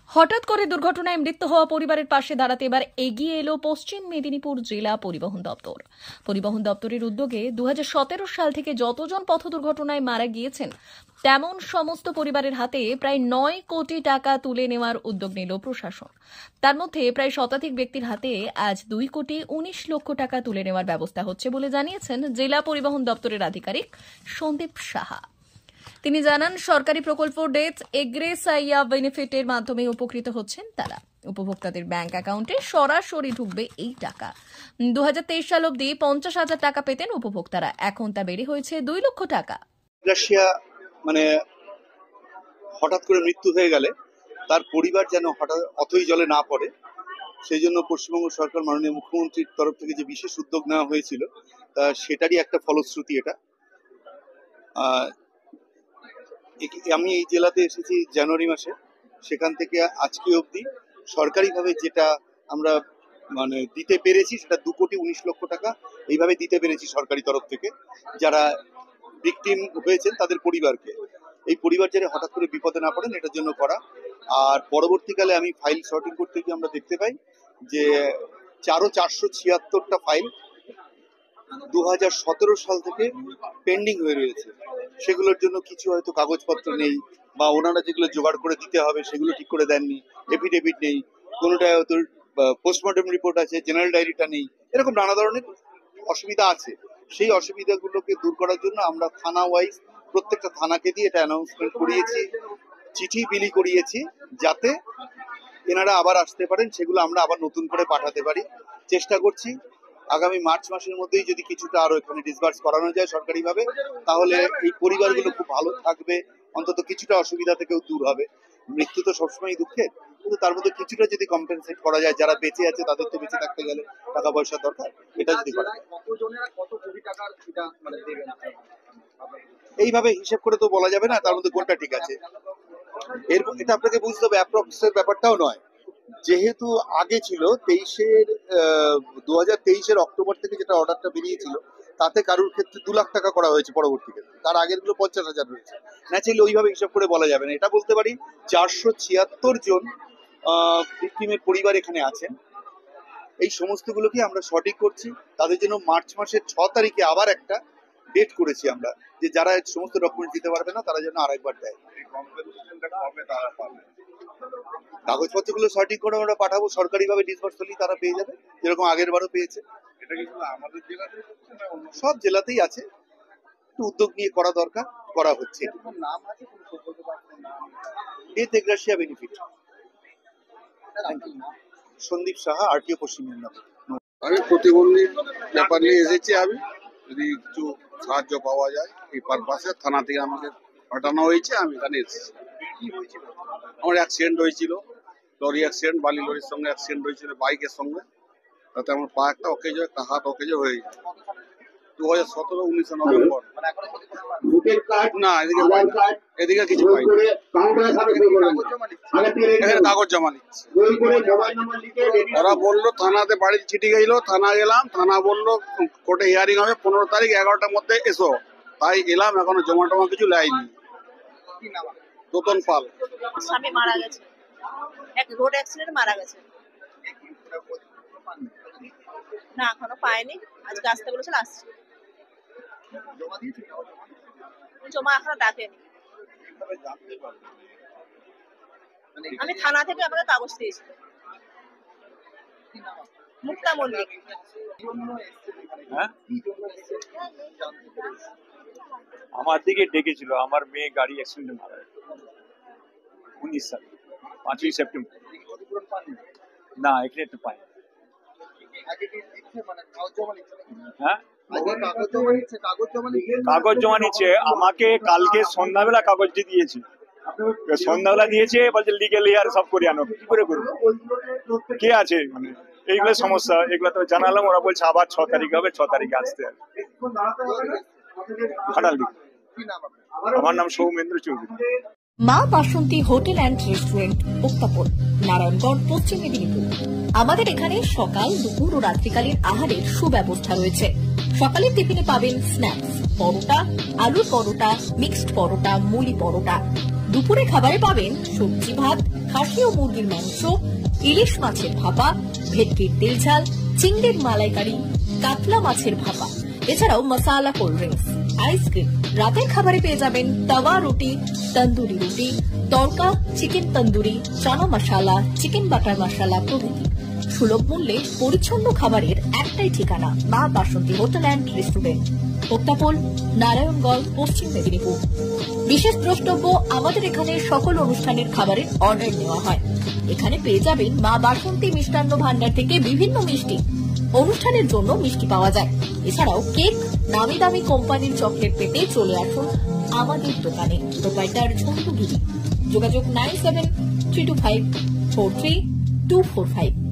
হঠাৎ করে দুর্ঘটনায় মৃত্যু হওয়া পরিবারের পাশে দাঁড়াতে এবার এগিয়ে এলো পশ্চিম মেদিনীপুর জেলা পরিবহন দপ্তর। পরিবহন দপ্তরের উদ্যোগে 2017 সাল থেকে যতজন পথ দুর্ঘটনায় মারা গিয়েছেন তেমন সমস্ত পরিবারের হাতে প্রায় 9 কোটি টাকা তুলে নেওয়ার উদ্যোগ নিল প্রশাসন। তার মধ্যে প্রায় শতাধিক ব্যক্তির হাতে আজ 2 কোটি 19 লক্ষ টাকা তুলে নেওয়ার ব্যবস্থা হচ্ছে বলে জানিয়েছেন জেলা পরিবহন দপ্তরের আধিকারিক সন্দীপ সাহা। তিনি জানান, সরকারি প্রকল্প ডেথ এগ্রেসাইয়া বেনিফিটের মাধ্যমে উপকৃত হচ্ছেন তারা। উপভোক্তাদের ব্যাংক অ্যাকাউন্টে সরাসরি ঢুকবে এই টাকা। 2023 সাল অবধি 50,000 টাকা পেতেন উপভোক্তারা, এখন তা বেড়ে হয়েছে 2 লক্ষ টাকা। রাশিয়া হঠাৎ করে মৃত্যু হয়ে গেলে তার পরিবার যেন হঠাৎ অথই জলে না পড়ে, সেই জন্য পশ্চিমবঙ্গ সরকার মাননীয় মুখ্যমন্ত্রীর তরফ থেকে যে বিশেষ উদ্যোগ নেওয়া হয়েছিল সেটারই একটা ফলশ্রুতি এটা। আমি এই জেলাতে এসেছি জানুয়ারি মাসে, সেখান থেকে আজকে অবধি সরকারিভাবে যেটা আমরা দিতে পেরেছি সেটা 2 কোটি 19 লক্ষ টাকা এইভাবে দিতে পেরেছি সরকারি তরফ থেকে, যারা ভিকটিম হয়েছেন তাদের পরিবারকে। এই পরিবার যারা হঠাৎ করে বিপদে না পড়েন এটার জন্য করা। আর পরবর্তীকালে আমি ফাইল শর্টিং করতে গিয়ে আমরা দেখতে পাই যে 476টা ফাইল 2017 সাল থেকে পেন্ডিং হয়ে রয়েছে। সেগুলোর জন্য কিছু হয়তো কাগজপত্র নেই, বা ওনারা যেগুলো জোগাড় করে দিতে হবে সেগুলো ঠিক করে দেননি, এফিডেভিট নেই, কোনোটায় হয়তো পোস্টমর্টম রিপোর্ট আছে, জেনারেল ডায়েরিটা নেই, এরকম নানা ধরনের অসুবিধা আছে। সেই অসুবিধাগুলোকে দূর করার জন্য আমরা থানা ওয়াইজ প্রত্যেকটা থানাকে দিয়ে এটা অ্যানাউন্সমেন্ট করিয়েছি, চিঠি বিলি করিয়েছি, যাতে এনারা আবার আসতে পারেন, সেগুলো আমরা আবার নতুন করে পাঠাতে পারি। চেষ্টা করছি আগামী মার্চ মাসের মধ্যেই যদি কিছুটা আরো এখানে ডিসবার্স করানো যায় সরকারিভাবে, তাহলে এই পরিবারগুলো খুব ভালো থাকবে, অন্তত কিছুটা অসুবিধা থেকেও দূর হবে। মৃত্যু তো সবসময় দুঃখের, কিন্তু তার মধ্যে কিছুটা যদি কম্পেনসেট করা যায়, যারা বেঁচে আছে তাদের তো বেঁচে থাকতে গেলে টাকা পয়সার দরকার, এটা যদি করা যায়। এইভাবে হিসেব করে তো বলা যাবে না তার মধ্যে কোনটা ঠিক আছে। এটা আপনাকে বুঝতে হবে, অ্যাপ্রক্সের ব্যাপারটাও নয়। যেহেতু আগে ছিল 2023-এর অক্টোবর থেকে যেটা অর্ডারটা বেরিয়েছিল, তাতে কারোর ক্ষেত্রে 2 লাখ টাকা করা হয়েছে, পরবর্তী ক্ষেত্রে তার আগের গুলো 50,000 রয়েছে। ন্যাচারালি ওইভাবে হিসাব করে বলা যাবে না। এটা বলতে পারি 476 জন ভিকটিমের পরিবার এখানে আছেন। এই সমস্তগুলোকে আমরা সঠিক করছি। তাদের জন্য মার্চ মাসের 6 তারিখে আবার একটা ডেট করেছি আমরা, যে যারা সমস্ত ডকুমেন্ট দিতে পারবে না তারা যেন আরেকবার দেয়। কাগজপত্রগুলো সঠিক করে আমরা পাঠাবো, সরকারিভাবে ডিসবার্স হলেই তারা পেয়ে যাবে, যেরকম আগের বারও পেয়েছে। সব জেলাতেই আছে, একটু উদ্যোগ নিয়ে করা দরকার, করা হচ্ছে। ডেথ এগ্রেসিয়া বেনিফিট। সন্দীপ সাহা, আরটিও পশ্চিম মেদিনীপুর। আমি প্রতিবন্ধী ব্যাপার নিয়ে এসেছি। আমি যদি কিছু সাহায্য পাওয়া যায় এই পারপাসে থানা থেকে আমাকে পাঠানো হয়েছে, আমি এখানে এসেছি। আমার অ্যাক্সিডেন্ট হয়েছিল, লরি অ্যাক্সিডেন্ট, বালি লরির সঙ্গে অ্যাক্সিডেন্ট হয়েছিল বাইকের সঙ্গে, তাতে আমার পা একটা অকেজ হয়, একটা হাত অকেজ হয়ে যায় 2017-19 নভেম্বর। না, এদিকে কিছু পাই, এখানে কাগজ জমা নিচ্ছে। ওরা বললো থানাতে, বাড়িতে চিঠি গেছিল, থানা গেলাম, থানা বললো কোর্টে হিয়ারিং হবে 15 তারিখ 11টার মধ্যে এসো। তাই এলাম, এখনো জমা টমা কিছু লাইনি। রতন পাল। স্বামী মারা গেছে, এক রোড অ্যাক্সিডেন্টে মারা গেছে। না, এখনো পাইনি, আজকে আসতে বলেছিল, আসছে। জমা এখনো ডাকেনি। আমি থানা থেকে আমাকে কাগজ দিয়েছি। মুক্তা মল্লিক। আমার দিকে ডেকেছিল, আমার মেয়ে গাড়ি অ্যাক্সিডেন্টে মারা গেছে 19 সালে 5ই সেপ্টেম্বর। না, এখানে একটু পাই। হ্যাঁ, কাগজ জমা নিচ্ছে। আমাকে কালকে সন্ধ্যাবেলা কাগজ দিয়েছে, সন্ধ্যাবেলা দিয়েছে, বলছে লিগেল ইয়ার সব করে আনো। কি করে করবো, কে আছে এইগুলো সমস্যা, এগুলো তো জানালাম। ওরা বলছে আবার 6 তারিখ হবে, 6 তারিখে আসতে হবে। আমার নাম সৌমেন্দ্র চৌধুরী। মা বাসন্তী হোটেল অ্যান্ড রেস্টুরেন্ট, উত্তাপন, নারায়ণগড়, পশ্চিম মেদিনীপুর। আমাদের এখানে সকাল, দুপুর ও রাত্রিকালীন আহারের সুব্যবস্থা রয়েছে। সকালের টিফিনে পাবেন স্ন্যাক্স, পরোটা, আলুর পরোটা, মিক্সড পরোটা, মুলি পরোটা। দুপুরে খাবারে পাবেন সবজি ভাত, খাসি ও মুরগির মাংস, ইলিশ মাছের ভাপা, ভেটকির তেল ঝাল, চিংড়ির মালাইকারি, কাতলা মাছের ভাপা, এছাড়াও মশালা কোল্ড ড্রিঙ্কস, আইসক্রিম। রাতের খাবারে পেয়ে যাবেন তাওয়া রুটি, তন্দুরি রুটি, তড়কা, চিকেন তন্দুরি, চানা মশালা, চিকেন বাটার মশালা প্রভৃতি। সুলভ মূল্যে পরিচ্ছন্ন খাবারের একটাই ঠিকানা, মা বাসন্তী hotel and restaurant, Poktapol, Narayanganj, পশ্চিম মেদিনীপুর। বিশেষ দ্রষ্টব্য, আমাদের এখানে সকল অনুষ্ঠানের খাবারের অর্ডার নেওয়া হয়। এখানে পেয়ে যাবেন মা বাসন্তী মিষ্টান্ন ভান্ডার থেকে বিভিন্ন মিষ্টি। অনুষ্ঠানের জন্য মিষ্টি পাওয়া যায়। এছাড়াও কেক, নামি দামি কোম্পানির চকলেট পেতে চলে আসুন আমাদের দোকানে। প্রোপাইটার ঝন্টু গিরি। যোগাযোগ 9732543245।